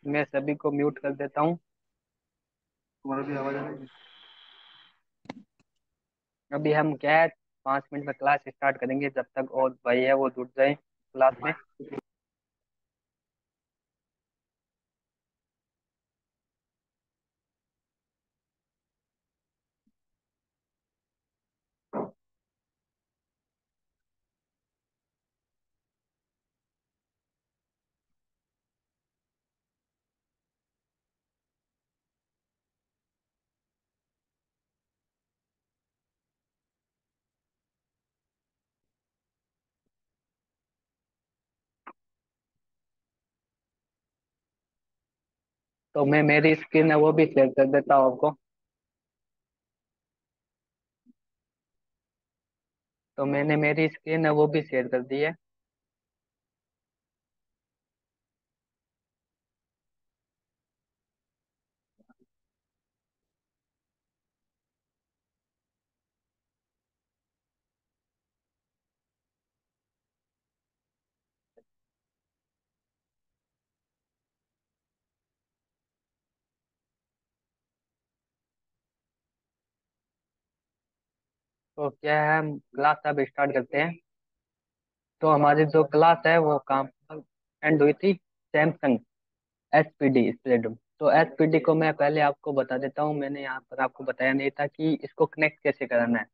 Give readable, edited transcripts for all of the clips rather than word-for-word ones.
मैं सभी को म्यूट कर देता हूँ। तुम्हारा भी आवाज आ रही है। अभी हम क्या है, 5 मिनट में क्लास स्टार्ट करेंगे। जब तक और भाई है वो जुड़ जाए क्लास में। तो मैं मेरी स्क्रीन है वो भी शेयर कर देता हूँ आपको। तो मैंने मेरी स्क्रीन है वो भी शेयर कर दी है। तो क्या है, हम क्लास अब स्टार्ट करते हैं। तो हमारी जो क्लास है वो काम एंड हुई थी सैमसंग एसपीडी स्प्लेडम। तो एसपीडी को मैं पहले आपको बता देता हूँ। मैंने यहाँ पर आपको बताया नहीं था कि इसको कनेक्ट कैसे कराना है।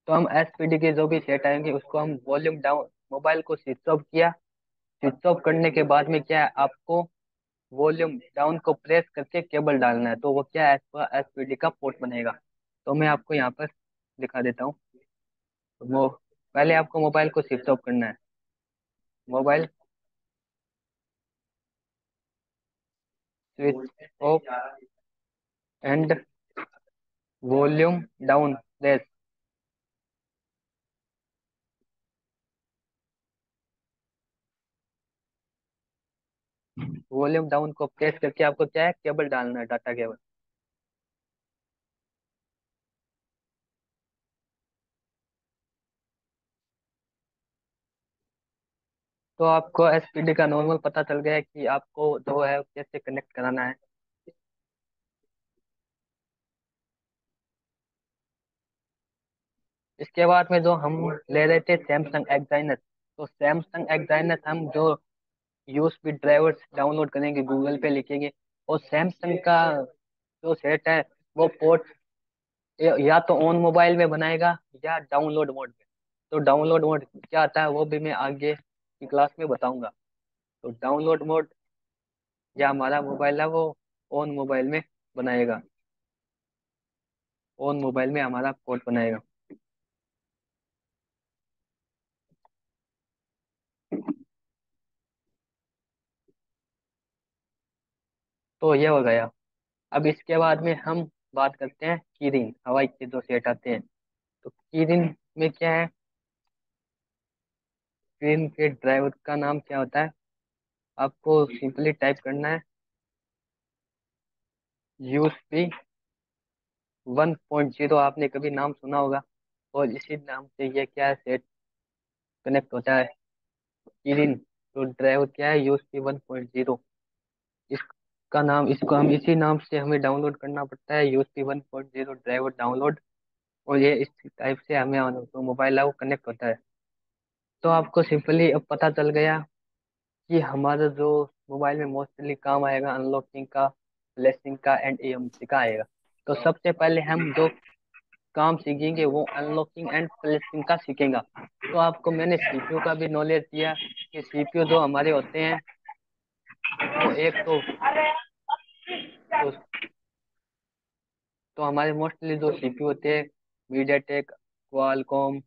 तो हम एसपीडी के जो भी सेट आएंगे उसको हम वॉल्यूम डाउन, मोबाइल को स्विच ऑफ किया। स्विच ऑफ करने के बाद में क्या है, आपको वॉल्यूम डाउन को प्रेस करके केबल डालना है। तो वो क्या है, एसपीडी का पोर्ट बनेगा। तो मैं आपको यहाँ पर दिखा देता हूँ। तो वो पहले आपको मोबाइल को स्विच ऑफ करना है। Mobile switch off and volume down press. Volume down को प्रेस करके आपको क्या है, केबल डालना है, डाटा केबल। तो आपको एसपीडी का नॉर्मल पता चल गया है कि आपको जो है कैसे कनेक्ट कराना है। इसके बाद में जो हम ले रहे थे सैमसंग एक्साइनस। तो सैमसंग एक्साइनस हम जो यूएसबी ड्राइवर्स डाउनलोड करेंगे, गूगल पे लिखेंगे। और सैमसंग का जो सेट है वो पोर्ट या तो ऑन मोबाइल में बनाएगा या डाउनलोड मोड में। तो डाउनलोड मोड क्या आता है वो भी मैं आगे की क्लास में बताऊंगा। तो डाउनलोड मोड या हमारा मोबाइल है वो ऑन मोबाइल में बनाएगा। ऑन मोबाइल में हमारा पोर्ट बनाएगा। तो ये हो गया। अब इसके बाद में हम बात करते हैं कीरिंग हवाई के जो सेट आते हैं। तो कीरिंग में क्या है, कीरिंग के ड्राइवर का नाम क्या होता है, आपको सिंपली टाइप करना है यूएसबी 1.0। आपने कभी नाम सुना होगा। और इसी नाम से ये क्या है, सेट कनेक्ट होता है कीरिंग। तो ड्राइवर क्या है, यूएसबी 1.0। इसका नाम, इसको हम इसी नाम से हमें डाउनलोड करना पड़ता है, यूएसबी 1.0 ड्राइवर डाउनलोड। और ये इस टाइप से हमें जो मोबाइल है वो कनेक्ट होता है। तो आपको सिंपली अब पता चल गया कि हमारा जो मोबाइल में मोस्टली काम आएगा अनलॉकिंग का, फ्लैशिंग का एंड एएमसी का आएगा। तो सबसे पहले हम जो काम सीखेंगे वो अनलॉकिंग एंड फ्लैशिंग का सीखेंगे। तो आपको मैंने सीपीयू का भी नॉलेज दिया कि सीपीयू जो हमारे होते हैं वो एक तो, तो हमारे मोस्टली जो सीपीयू होते हैं मीडियाटेक, क्वालकॉम,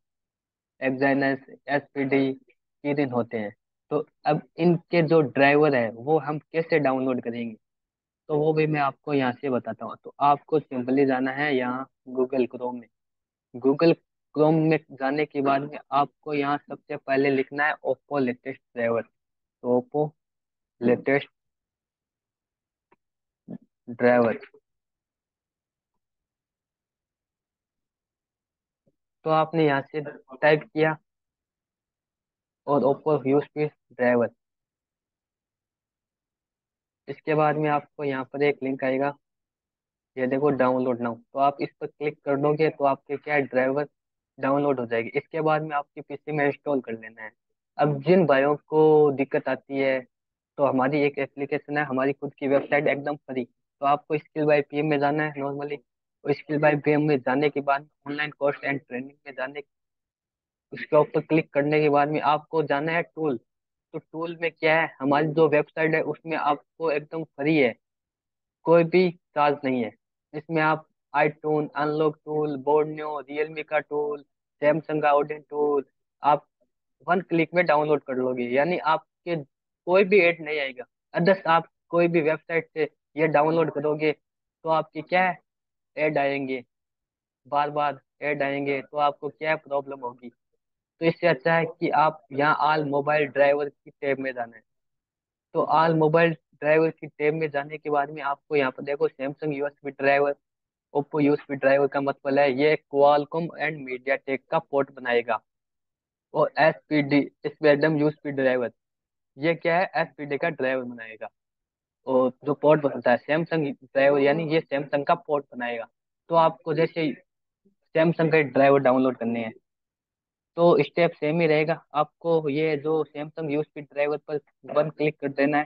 एक्साइनस, एसपीडी, किरिन होते हैं। तो अब इनके जो ड्राइवर है वो हम कैसे डाउनलोड करेंगे, तो वो भी मैं आपको यहाँ से बताता हूँ। तो आपको सिंपली जाना है यहाँ गूगल क्रोम में। गूगल क्रोम में जाने के बाद में आपको यहाँ सबसे पहले लिखना है ओप्पो लेटेस्ट ड्राइवर। तो ओप्पो लेटेस्ट ड्राइवर। तो आपने यहाँ से टाइप किया और ओप्पो यूएसबी ड्राइवर। इसके बाद में आपको यहाँ पर एक लिंक आएगा, ये देखो डाउनलोड नाउ, तो आप इस पर क्लिक कर दोगे तो आपके क्या है, ड्राइवर डाउनलोड हो जाएगी। इसके बाद में आपके पीसी में इंस्टॉल कर लेना है। अब जिन भाइयों को दिक्कत आती है, तो हमारी एक एप्लीकेशन है, हमारी खुद की वेबसाइट एकदम फ्री। तो आपको स्किल बाय पीएम में जाना है नॉर्मली, और स्किल बाय पीएम में जाने के बाद ऑनलाइन कोर्स एंड ट्रेनिंग में जाने, उसके ऊपर क्लिक करने के बाद में आपको जाना है टूल। तो टूल में क्या है, हमारी जो वेबसाइट है उसमें आपको एकदम फ्री है, कोई भी चार्ज नहीं है। इसमें आप आईटून, अनलॉक टूल, बोर्डन्यो, रियलमी का टूल, सैमसंग का ऑडियन टूल, आप वन क्लिक में डाउनलोड कर लोगे, यानी आपके कोई भी ऐड नहीं आएगा। अदर्स आप कोई भी वेबसाइट से ये डाउनलोड करोगे तो आपकी क्या है, ऐड आएंगे, बार बार ऐड आएंगे, तो आपको क्या प्रॉब्लम होगी। तो इससे अच्छा है कि आप यहाँ ऑल मोबाइल ड्राइवर की टैब में जाना है। तो ऑल मोबाइल ड्राइवर की टैब में जाने के बाद में आपको यहाँ पर देखो Samsung USB driver, Oppo USB driver का मतलब है ये क्वालकॉम एंड मीडियाटेक का पोर्ट बनाएगा। और एसपीडी स्पेक्ट्रम यूएसबी ड्राइवर, ये क्या है, एसपीडी का ड्राइवर बनाएगा। और जो पोर्ट बनता है सैमसंग ड्राइवर, यानी ये सैमसंग का पोर्ट बनाएगा। तो आपको जैसे सैमसंग का ड्राइवर डाउनलोड करने हैं, तो स्टेप सेम ही रहेगा। आपको ये जो सैमसंग यूएसबी ड्राइवर पर वन क्लिक कर देना है।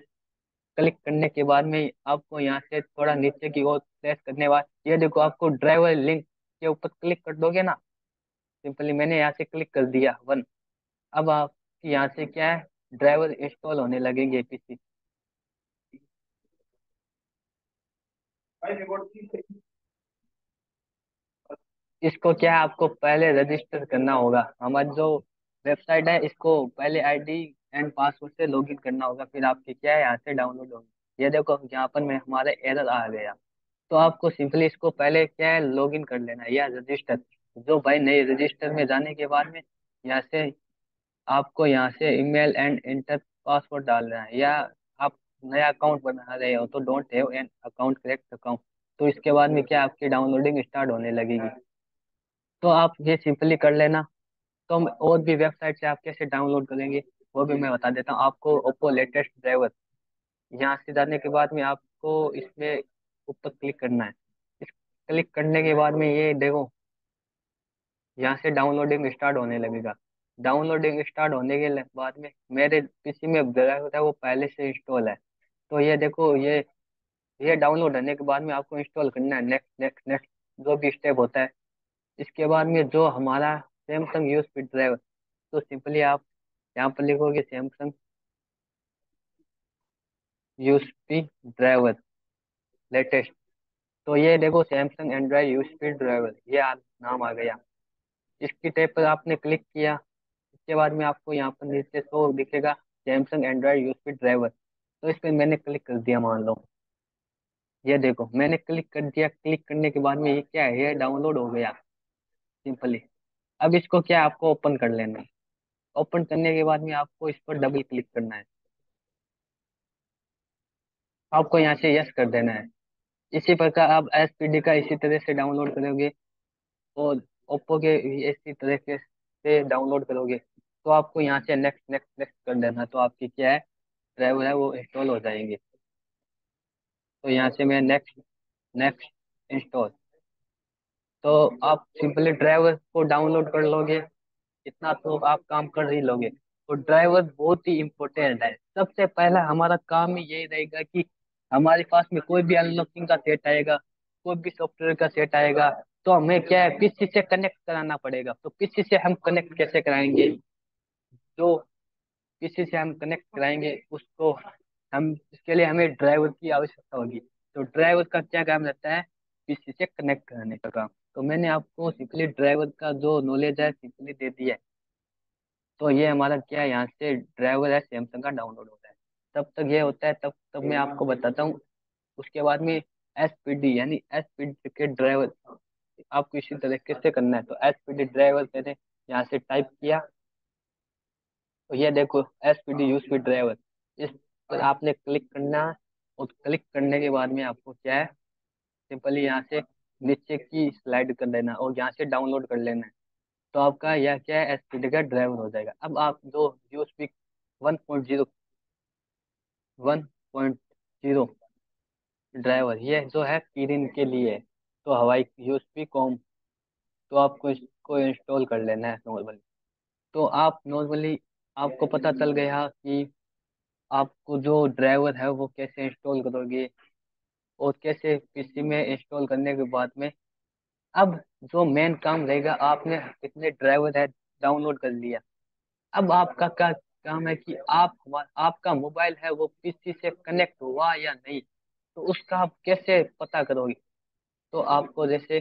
क्लिक करने के बाद में आपको यहाँ से थोड़ा नीचे की ओर प्रेस करने के बाद ये देखो, आपको ड्राइवर लिंक के ऊपर क्लिक कर दोगे ना, सिंपली मैंने यहाँ से क्लिक कर दिया वन। अब आप यहाँ से क्या है, ड्राइवर इंस्टॉल होने लगेंगे पीसी। इसको क्या है, आपको पहले रजिस्टर करना होगा। हमारी जो वेबसाइट है इसको पहले आईडी एंड पासवर्ड से लॉगिन करना होगा, फिर आपके क्या है यहाँ से डाउनलोड होगी। ये देखो यहाँ पर मैं हमारे एरर आ गया। तो आपको सिंपली इसको पहले क्या है, लॉगिन कर लेना है या रजिस्टर। जो भाई नए रजिस्टर में जाने के बाद में यहाँ से आपको यहाँ से ईमेल एंड इंटर पासवर्ड डालना है, या आप नया अकाउंट बना रहे हो तो don't have an account correct account. तो इसके बाद में क्या आपकी डाउनलोडिंग स्टार्ट होने लगेगी। तो आप ये सिंपली कर लेना। तो हम और भी वेबसाइट से आप कैसे डाउनलोड करेंगे वो भी मैं बता देता हूँ आपको। ओप्पो लेटेस्ट ड्राइवर, यहाँ से जाने के बाद में आपको इसमें ऊपर क्लिक करना है। इस क्लिक करने के बाद में ये देखो, यहाँ से डाउनलोडिंग स्टार्ट होने लगेगा। डाउनलोडिंग स्टार्ट होने के बाद में मेरे पीसी में ड्राइवर है वो पहले से इंस्टॉल है। तो ये देखो, ये डाउनलोड होने के बाद में आपको इंस्टॉल करना है, नेक्स्ट नेक्स्ट नेक्स्ट जो भी स्टेप होता है। इसके बाद में जो हमारा सैमसंग यूएसबी ड्राइवर, तो सिंपली आप यहाँ पर लिखोगे सैमसंग यूएसबी ड्राइवर लेटेस्ट। तो ये देखो सैमसंग एंड्रॉइड यूएसबी ड्राइवर, ये नाम आ गया। इसकी टैब पर आपने क्लिक किया। इसके बाद में आपको यहाँ पर नीचे शो दिखेगा सैमसंग एंड्रॉइड यूएसबी ड्राइवर। तो इस पर मैंने क्लिक कर दिया मान लो। ये देखो मैंने क्लिक कर दिया। क्लिक करने के बाद में ये क्या है, ये डाउनलोड हो गया सिंपली। अब इसको क्या है, आपको ओपन कर लेना है। ओपन करने के बाद में आपको इस पर डबल क्लिक करना है। आपको यहाँ से यस कर देना है। इसी प्रकार आप एसपीडी का इसी तरह से डाउनलोड करोगे, और ओप्पो के भी इसी तरीके से डाउनलोड करोगे। तो आपको यहाँ से नेक्स्ट नेक्स्ट नेक्स्ट कर देना, तो आपकी क्या है, ड्राइवर है वो इंस्टॉल हो जाएंगे। तो यहाँ से मैं नेक्स्ट नेक्स्ट इंस्टॉल। तो आप सिंपली ड्राइवर को डाउनलोड कर लोगे, इतना तो आप काम कर ही लोगे। तो ड्राइवर बहुत ही इम्पोर्टेंट है। सबसे पहला हमारा काम ही यही रहेगा कि हमारे पास में कोई भी अनलॉकिंग का सेट आएगा, कोई भी सॉफ्टवेयर का सेट आएगा, तो हमें क्या है, पीसी से कनेक्ट कराना पड़ेगा। तो पीसी से हम कनेक्ट कैसे कराएंगे, जो पीसी से हम कनेक्ट कराएंगे उसको, हम इसके लिए हमें ड्राइवर की आवश्यकता होगी। तो ड्राइवर का क्या काम रहता है, पीसी से कनेक्ट कराने का काम। तो मैंने आपको सिंपली ड्राइवर का जो नॉलेज है सिंपली दे दिया है। तो ये हमारा क्या है, यहाँ से ड्राइवर है सैमसंग का डाउनलोड होता है। तब तक ये होता है, तब तब मैं आपको बताता हूँ। उसके बाद में एसपीडी यानी एसपीडी के ड्राइवर आपको इसी तरीके से करना है। तो एसपीडी ड्राइवर मैंने यहाँ से टाइप किया। तो ये देखो एसपीडी यूएसबी ड्राइवर, इस पर आपने क्लिक करना है। और क्लिक करने के बाद में आपको क्या है, सिंपली यहाँ से नीचे की स्लाइड कर देना और यहाँ से डाउनलोड कर लेना है। तो आपका यह क्या है, एसपीडी का ड्राइवर हो जाएगा। अब आप जो यूएसबी 1.0 जीरो ड्राइवर, ये जो है किरिन के लिए है। तो हवाई यूएसबी कॉम, तो आपको इसको इंस्टॉल कर लेना है नॉर्मली। तो आप नॉर्मली, आपको पता चल गया कि आपको जो ड्राइवर है वो कैसे इंस्टॉल करोगे और कैसे पीसी में इंस्टॉल करने के बाद में। अब जो मेन काम रहेगा, आपने कितने ड्राइवर है डाउनलोड कर लिया। अब आपका क्या काम है कि आपका मोबाइल है वो पीसी से कनेक्ट हुआ या नहीं, तो उसका आप कैसे पता करोगे। तो आपको जैसे,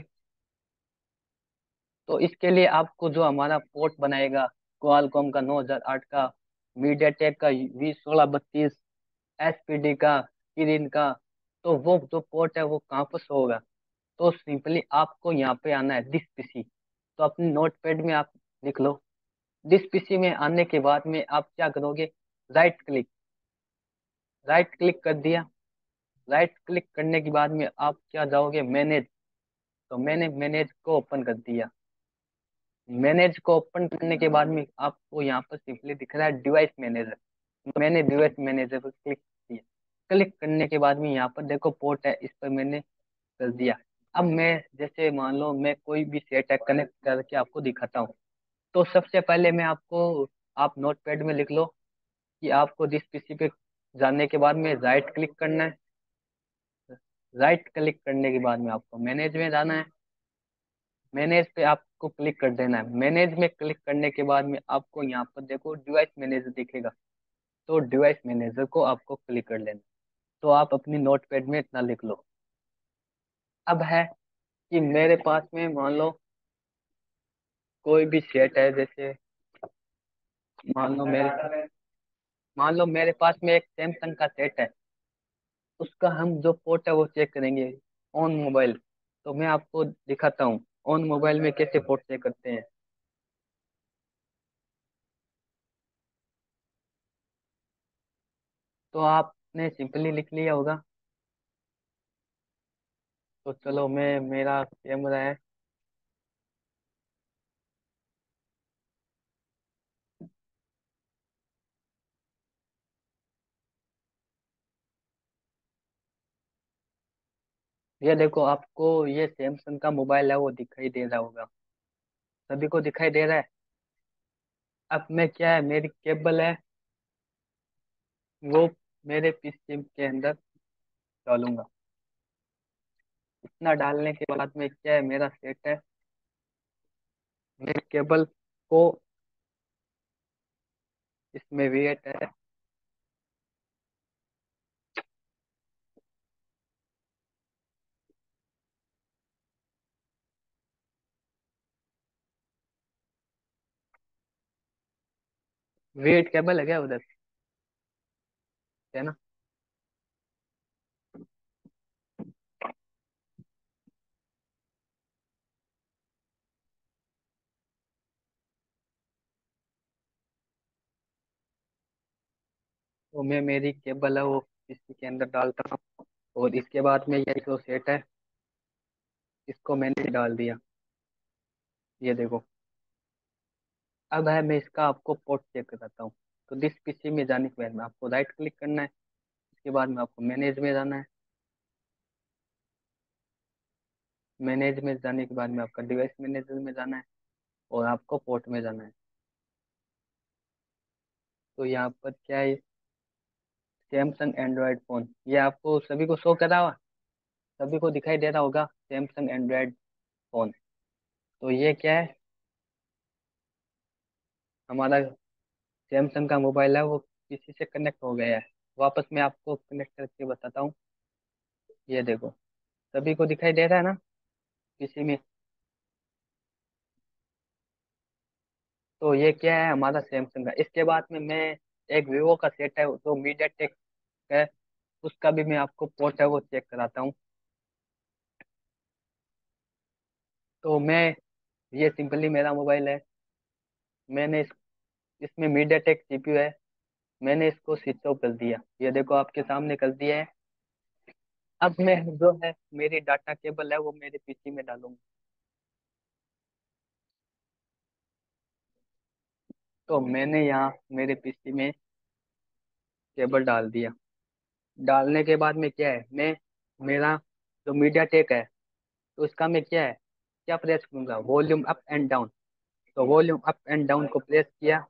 तो इसके लिए आपको जो हमारा पोर्ट बनाएगा, क्वालकॉम का 9008 का, मीडियाटेक का V1632, एसपीडी का, किरिन का, तो वो जो पोर्ट है वो कहाँ पर होगा। तो सिंपली आपको यहाँ पे आना है दिस पीसी। तो अपने नोट पैड में आप लिख लो। दिस पीसी में आने के बाद में आप क्या करोगे, राइट क्लिक, राइट क्लिक कर दिया। राइट क्लिक करने के बाद में आप क्या जाओगे, मैनेज। तो मैंने मैनेज को ओपन कर दिया। मैनेज को ओपन करने के बाद में आपको यहाँ पर सिंपली दिख रहा है डिवाइस मैनेजर। मैंने डिवाइस मैनेजर पर क्लिक किया। क्लिक करने के बाद में यहाँ पर देखो पोर्ट है, इस पर मैंने कर दिया। अब मैं जैसे मान लो मैं कोई भी सेट है कनेक्ट करके आपको दिखाता हूँ। तो सबसे पहले मैं आपको, आप नोटपैड में लिख लो कि आपको जिस पीसी पे जाने के बाद में राइट क्लिक करना है। राइट क्लिक करने के बाद में आपको मैनेज में जाना है। मैनेज पे आपको क्लिक कर देना है। मैनेज में क्लिक करने के बाद में आपको यहाँ पर देखो डिवाइस मैनेजर दिखेगा। तो डिवाइस मैनेजर को आपको क्लिक कर लेना। तो आप अपनी नोटपैड में इतना लिख लो। अब है कि मेरे पास में मान लो कोई भी सेट है, जैसे मान लो मेरे मान लो मेरे पास में एक सैमसंग का सेट है। उसका हम जो पोर्ट है वो चेक करेंगे ऑन मोबाइल। तो मैं आपको दिखाता हूँ ऑन मोबाइल में कैसे पोर्ट चेक करते हैं। तो आपने सिंपली लिख लिया होगा। तो चलो, मैं मेरा कैमरा है। ये देखो, आपको ये सैमसंग का मोबाइल है वो दिखाई दे रहा होगा, सभी को दिखाई दे रहा है। अब मैं क्या है, मेरी केबल है वो मेरे पीसी के अंदर डालूंगा। इतना डालने के बाद में क्या है, मेरा सेट है। मेरी केबल को इसमें वेट है। वेट केबल है क्या उधर, है ना। तो मैं मेरी केबल है वो पीसी के अंदर डालता हूँ। और इसके बाद में ये जो सेट है इसको मैंने डाल दिया। ये देखो, अब है मैं इसका आपको पोर्ट चेक कराता हूँ। तो दिस पीसी में जाने के बाद में आपको राइट क्लिक करना है। इसके बाद में आपको मैनेज में जाना है। मैनेज में जाने के बाद में आपका डिवाइस मैनेजर में जाना है और आपको पोर्ट में जाना है। तो यहाँ पर क्या है, सैमसंग एंड्रॉयड फ़ोन, ये आपको सभी को शो करा हुआ, सभी को दिखाई दे रहा होगा सैमसंग एंड्रॉयड फ़ोन। तो ये क्या है, हमारा सैमसंग का मोबाइल है वो किसी से कनेक्ट हो गया है। वापस मैं आपको कनेक्ट करके बताता हूँ। ये देखो, सभी को दिखाई दे रहा है ना किसी में। तो ये क्या है, हमारा सैमसंग का। इसके बाद में मैं एक वीवो का सेट है जो मीडिया टेक है, उसका भी मैं आपको पोर्ट है वो चेक कराता हूँ। तो मैं, ये सिंपली मेरा मोबाइल है। मैंने इसमें मीडिया टेक सीपीयू है। मैंने इसको स्विच ऑफ कर दिया, ये देखो आपके सामने कर दिया है। अब मैं जो है मेरी डाटा केबल है वो मेरे पीसी में डालूंगा। तो मैंने यहाँ मेरे पीसी में केबल डाल दिया। डालने के बाद में क्या है, मैं मेरा जो मीडिया टेक है, तो इसका मैं क्या है, क्या प्रेस करूंगा, वॉल्यूम अप एंड डाउन। तो वॉल्यूम अप एंड डाउन को प्रेस किया,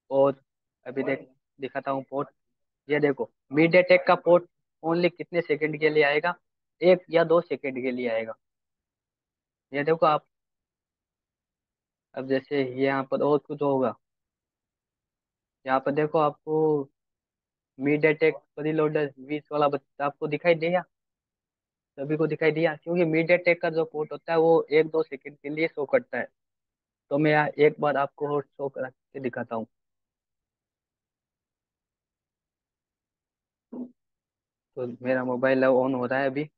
और अभी दिखाता हूँ पोर्ट। ये देखो, मीडिया टेक का पोर्ट ओनली कितने सेकंड के लिए आएगा, 1 या 2 सेकंड के लिए आएगा। ये देखो आप, अब जैसे यहाँ पर और कुछ होगा, यहाँ पर देखो आपको मीडिया टेक प्रीलोडर 20 वाला बच्चा आपको दिखाई दिया, सभी को दिखाई दिया, क्योंकि मीडिया टेक का जो पोर्ट होता है वो 1 2 सेकंड के लिए शो करता है। तो मैं यहाँ एक बार आपको और शो करा के दिखाता हूँ। तो मेरा मोबाइल ऑन हो रहा है अभी।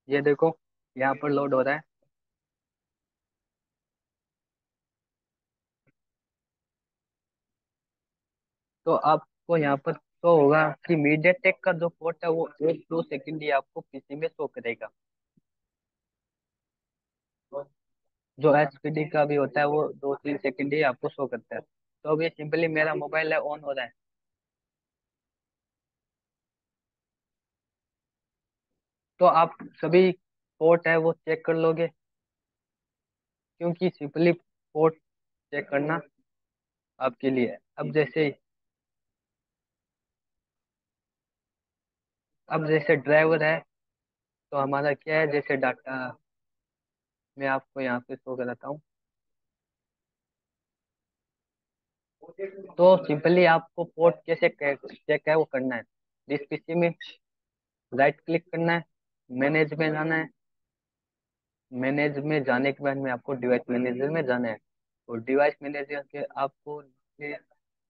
ये देखो, यहाँ पर लोड हो रहा है। तो आपको यहाँ पर शो होगा कि मीडिया टेक का जो पोर्ट है वो 1 2 सेकंड ही आपको पीसी में शो करेगा। जो एचपीडी का भी होता है वो 2 3 सेकंड ही आपको शो करता है। तो अभी सिंपली मेरा मोबाइल है ऑन हो रहा है। तो आप सभी पोर्ट है वो चेक कर लोगे, क्योंकि सिंपली पोर्ट चेक करना आपके लिए है। अब जैसे ड्राइवर है, तो हमारा क्या है, जैसे डाटा मैं आपको यहाँ पे शो कराता हूँ। तो सिंपली आपको पोर्ट कैसे चेक है वो करना है। जिस पीसी में राइट क्लिक करना है, मैनेज में जाना है, मैनेज में जाने के बाद में आपको डिवाइस मैनेजर में जाना है। और डिवाइस मैनेजर के आपको ये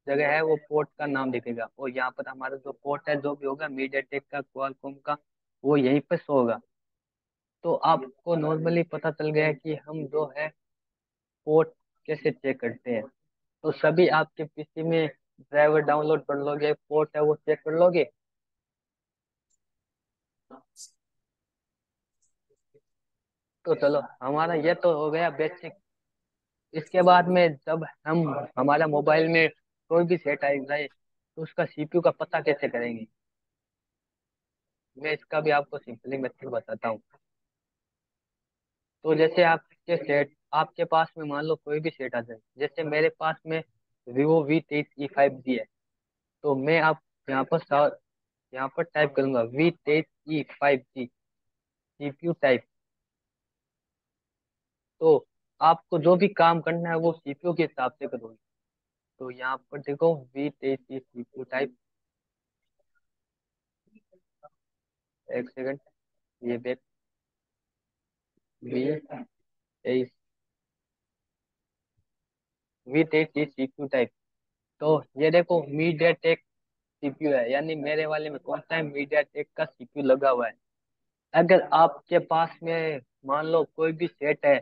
जगह है वो पोर्ट का नाम दिखेगा, और यहाँ पर हमारा जो पोर्ट है जो भी होगा मीडियाटेक का, क्वालकॉम का, वो यहीं पे शो होगा। तो आपको नॉर्मली पता चल गया कि हम जो है पोर्ट कैसे चेक करते हैं। तो सभी आपके पीसी में ड्राइवर डाउनलोड कर लोगे, पोर्ट है वो चेक कर लोगे। तो चलो, हमारा ये तो हो गया बेसिक। इसके बाद में जब हम हमारा मोबाइल में कोई भी सेट आ जाए, तो उसका सीपीयू का पता कैसे करेंगे, मैं इसका भी आपको सिंपली मेथड बताता हूँ। तो जैसे आपके पास में मान लो कोई भी सेट आ जाए, जैसे मेरे पास में Vivo V23 E5G है। तो मैं आप यहाँ पर यहाँ पर टाइप करूंगा V23 E5G सीपीयू टाइप। तो आपको जो भी काम करना है वो सीपीयू के हिसाब से करोगे। तो यहाँ पर देखो V23 सीपीयू टाइप, एक सेकंड, ये बैक, V23 सीपीयू टाइप। तो ये देखो मीडिया टेक सीपीयू है, यानी मेरे वाले में कौन सा है, मीडिया टेक का सीपीयू लगा हुआ है। अगर आपके पास में मान लो कोई भी सेट है,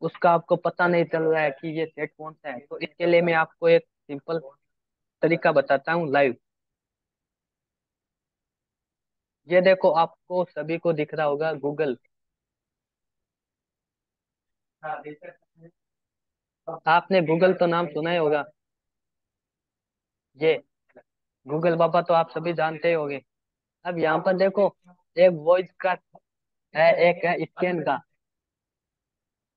उसका आपको पता नहीं चल रहा है कि ये सेट कौन सा है, तो इसके लिए मैं आपको एक सिंपल तरीका बताता हूँ लाइव। ये देखो, आपको सभी को दिख रहा होगा गूगल। आपने गूगल तो नाम सुना ही होगा। ये गूगल बाबा तो आप सभी जानते ही होंगे। अब यहाँ पर देखो, एक वॉइस का है, एक है स्कैन का।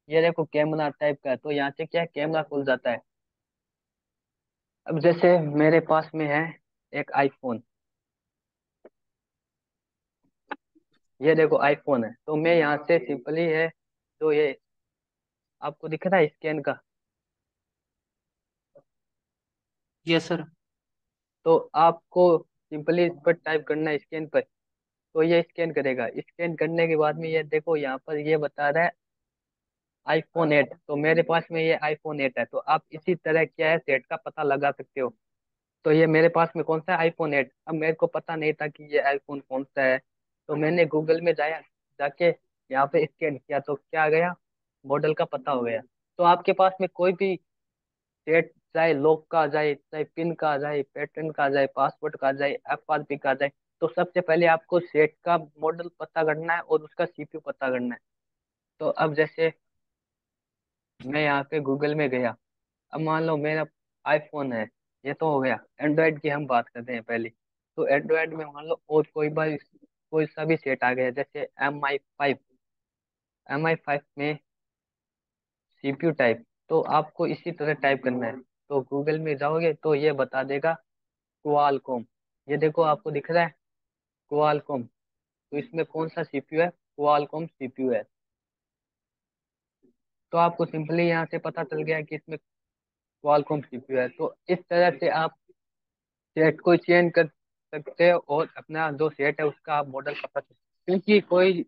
ये देखो कैमरा टाइप का है, तो यहाँ से क्या है, कैमरा खुल जाता है। अब जैसे मेरे पास में है एक आईफोन, ये देखो आईफोन है, तो मैं यहाँ से सिंपली है, जो ये आपको दिख रहा है स्कैन का, यस सर। तो आपको सिंपली इस पर टाइप करना है स्कैन पर। तो ये स्कैन करेगा, स्कैन करने के बाद में ये देखो यहाँ पर ये बता रहा है iPhone 8। तो मेरे पास में ये iPhone 8 है, तो आप इसी तरह क्या है सेट का पता लगा सकते हो। तो ये मेरे पास में कौन सा है, iPhone 8। अब मेरे को पता नहीं था कि ये आईफोन कौन सा है, तो मैंने गूगल में जाया, जाके यहाँ पे स्कैन किया, तो क्या आ गया, मॉडल का पता हो गया। तो आपके पास में कोई भी सेट, चाहे लॉक का आ जाए, चाहे पिन का आ जाए, पैटर्न का आ जाए, पासवर्ड का आ जाए, एफआरपी का आ जाए, तो सबसे पहले आपको सेट का मॉडल पता करना है और उसका सीपीयू पता करना है। तो अब जैसे मैं यहाँ पे गूगल में गया। अब मान लो मेरा आईफोन है, ये तो हो गया। एंड्रॉयड की हम बात करते हैं पहले। तो एंड्रॉयड में मान लो और कोई सा भी सेट आ गया, जैसे MI5। MI5 में सीपीयू टाइप, तो आपको इसी तरह टाइप करना है। तो गूगल में जाओगे तो ये बता देगा क्वालकॉम। ये देखो आपको दिख रहा है क्वालकॉम। तो इसमें कौन सा सीपीयू है? क्वालकॉम सीपीयू है। तो आपको सिंपली यहाँ से पता चल गया कि इसमें क्वालकॉम सीपीयू है। तो इस तरह से आप सेट को चेंज कर सकते हो और अपना जो सेट है उसका आप मॉडल पता कर सकते हो। क्योंकि कोई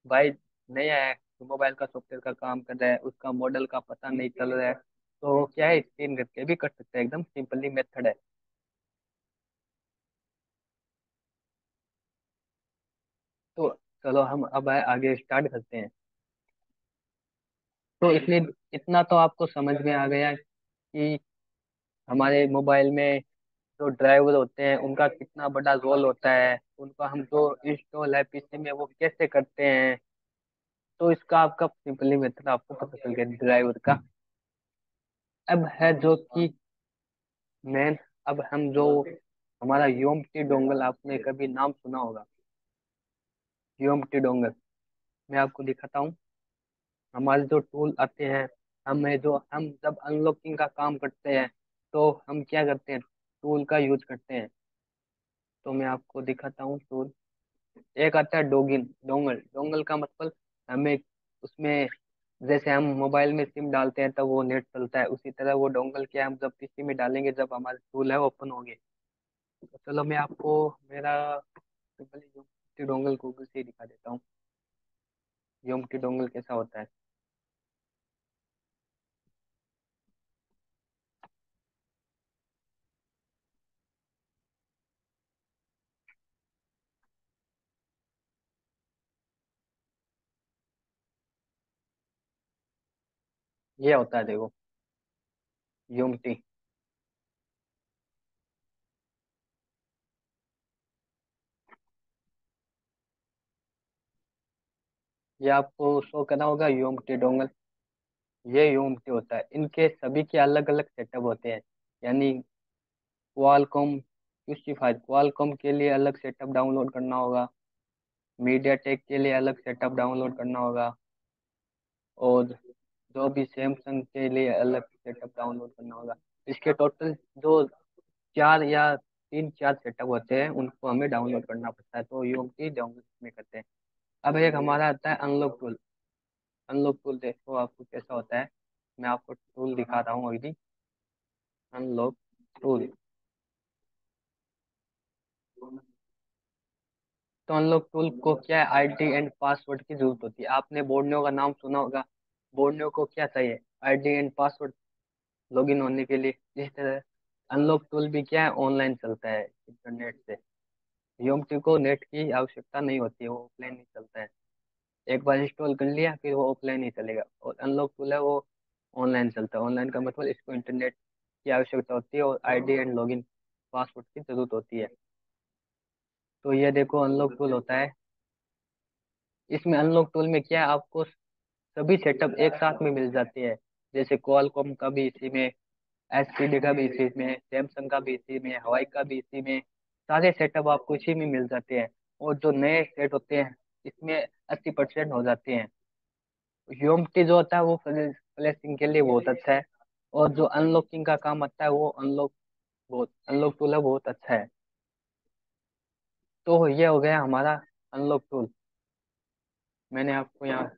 भाई नया है तो मोबाइल का सॉफ्टवेयर का काम कर रहा है, उसका मॉडल का पता नहीं चल रहा है, तो वो क्या है, स्क्रीन करके भी कर सकते हैं। एकदम सिंपली मेथड है। तो चलो हम अब आगे स्टार्ट करते हैं। तो इसलिए इतना तो आपको समझ में आ गया कि हमारे मोबाइल में जो ड्राइवर होते हैं उनका कितना बड़ा रोल होता है, उनका हम जो इंस्टॉल है पीसी में वो कैसे करते हैं। तो इसका आपका सिंपली मेथड आपको पता चल गया ड्राइवर का। अब है जो कि मेन, अब हम जो हमारा योमटी डोंगल, आपने कभी नाम सुना होगा योमटी डोंगल। मैं आपको दिखाता हूँ। हमारे जो टूल आते हैं, हम जब अनलॉकिंग का काम करते हैं तो हम क्या करते हैं, टूल का यूज करते हैं। तो मैं आपको दिखाता हूँ टूल। एक आता है डोगिन डोंगल। डोंगल का मतलब हमें उसमें, जैसे हम मोबाइल में सिम डालते हैं तब वो नेट चलता है, उसी तरह वो डोंगल क्या हम जब पीसी में डालेंगे जब हमारे टूल है ओपन होंगे। तो चलो मैं आपको मेरा सिंपली योमटी डोंगल गूगल से ही दिखा देता हूँ। योमटी डोंगल कैसा होता है। ये होता है देखो योमटी। ये आपको शो करना होगा योमटी डोंगल। ये योमटी होता है। इनके सभी के अलग अलग सेटअप होते हैं। यानी क्वालकॉम क्वालकॉम के लिए अलग सेटअप डाउनलोड करना होगा, मीडिया टेक के लिए अलग सेटअप डाउनलोड करना होगा, और जो भी सैमसंग के लिए अलग सेटअप डाउनलोड करना होगा। इसके टोटल जो चार या तीन चार सेटअप होते हैं उनको हमें डाउनलोड करना पड़ता है। तो यूएमटी डाउनलोड में करते हैं। अब एक हमारा आता है अनलॉक टूल। अनलॉक टूल देखो आपको कैसा होता है। मैं आपको टूल दिखा रहा हूँ अभी। Unlock tool. तो अनलॉक टूल को क्या है, आईडी एंड पासवर्ड की जरूरत होती है। आपने बोर्डनियो का नाम सुना होगा। बोर्डनियो को क्या चाहिए, आईडी एंड पासवर्ड लॉगिन होने के लिए। इस तरह अनलॉक टूल भी क्या है, ऑनलाइन चलता है इंटरनेट से। यूएमटी को नेट की आवश्यकता नहीं होती है, वो ऑफलाइन ही चलता है। एक बार इंस्टॉल कर लिया फिर वो ऑफलाइन ही चलेगा। और अनलॉक टूल है वो ऑनलाइन चलता है। ऑनलाइन का मतलब इसको इंटरनेट की आवश्यकता होती है और आईडी एंड लॉगिन पासवर्ड की जरूरत होती है। तो ये देखो अनलॉक टूल होता है। इसमें अनलॉक टूल में क्या है, आपको सभी सेटअप एक साथ में मिल जाते हैं। जैसे क्वालकॉम का भी इसी में, एचपीडी का भी इसी में, सैमसंग का भी इसी में, हवाई का भी इसी में। सारे सेटअप आपको इसी में मिल जाते हैं। और जो नए सेट होते हैं इसमें 80% हो जाते हैं। ह्यूमिडिटी जो होता है वो फ्लैशिंग के लिए बहुत अच्छा है। और जो अनलॉकिंग का काम आता है वो अनलॉक टूल है, बहुत अच्छा है। तो ये हो गया हमारा अनलॉक टूल। मैंने आपको यहाँ,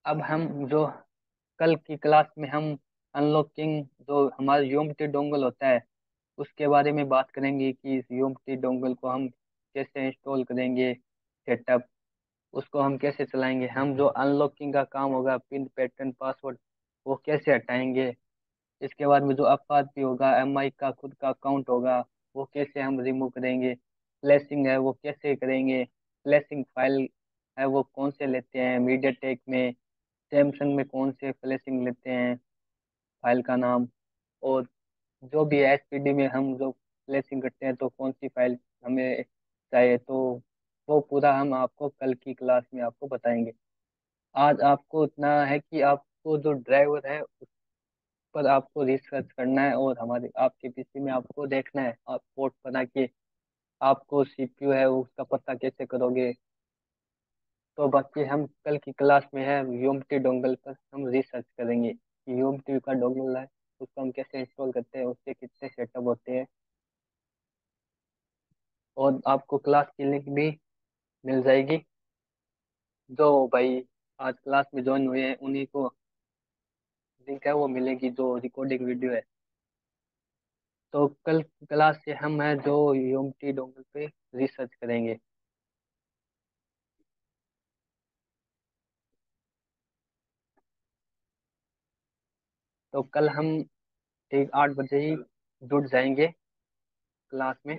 अब हम जो कल की क्लास में हम अनलॉकिंग जो हमारा यूएमटी डोंगल होता है उसके बारे में बात करेंगे कि इस यूएमटी डोंगल को हम कैसे इंस्टॉल करेंगे, सेटअप उसको हम कैसे चलाएंगे, हम जो अनलॉकिंग का काम होगा पिन पैटर्न पासवर्ड वो कैसे हटाएंगे। इसके बाद में जो अपवाद भी होगा, एमआई का खुद का अकाउंट होगा, वो कैसे हम रिमूव करेंगे। फ्लैशिंग है वो कैसे करेंगे, फ्लैशिंग फाइल है वो कौन से लेते हैं मीडिया टेक में, सैमसंग में कौन से फ्लैशिंग लेते हैं फाइल का नाम। और जो भी है एसपीडी में हम जो फ्लैशिंग करते हैं तो कौन सी फाइल हमें चाहिए तो वो पूरा हम आपको कल की क्लास में आपको बताएंगे। आज आपको इतना है कि आपको जो ड्राइवर है उस पर आपको रिसर्च करना है, और हमारे आपके पीसी में आपको देखना है, आप पोर्ट बना के आपको सीपीयू है उसका पता कैसे करोगे। तो बाकी हम कल की क्लास में है यूएमटी डोंगल पर हम रिसर्च करेंगे कि यूएमटी का डोंगल है उसको हम कैसे इंस्टॉल करते हैं, उससे कितने सेटअप होते हैं। और आपको क्लास की लिंक भी मिल जाएगी। जो भाई आज क्लास में ज्वाइन हुए हैं उन्हीं को लिंक है वो मिलेगी, जो रिकॉर्डिंग वीडियो है। तो कल क्लास से हम है जो यूएमटी डोंगल पे रिसर्च करेंगे। तो कल हम ठीक 8 बजे ही जुट जाएंगे क्लास में।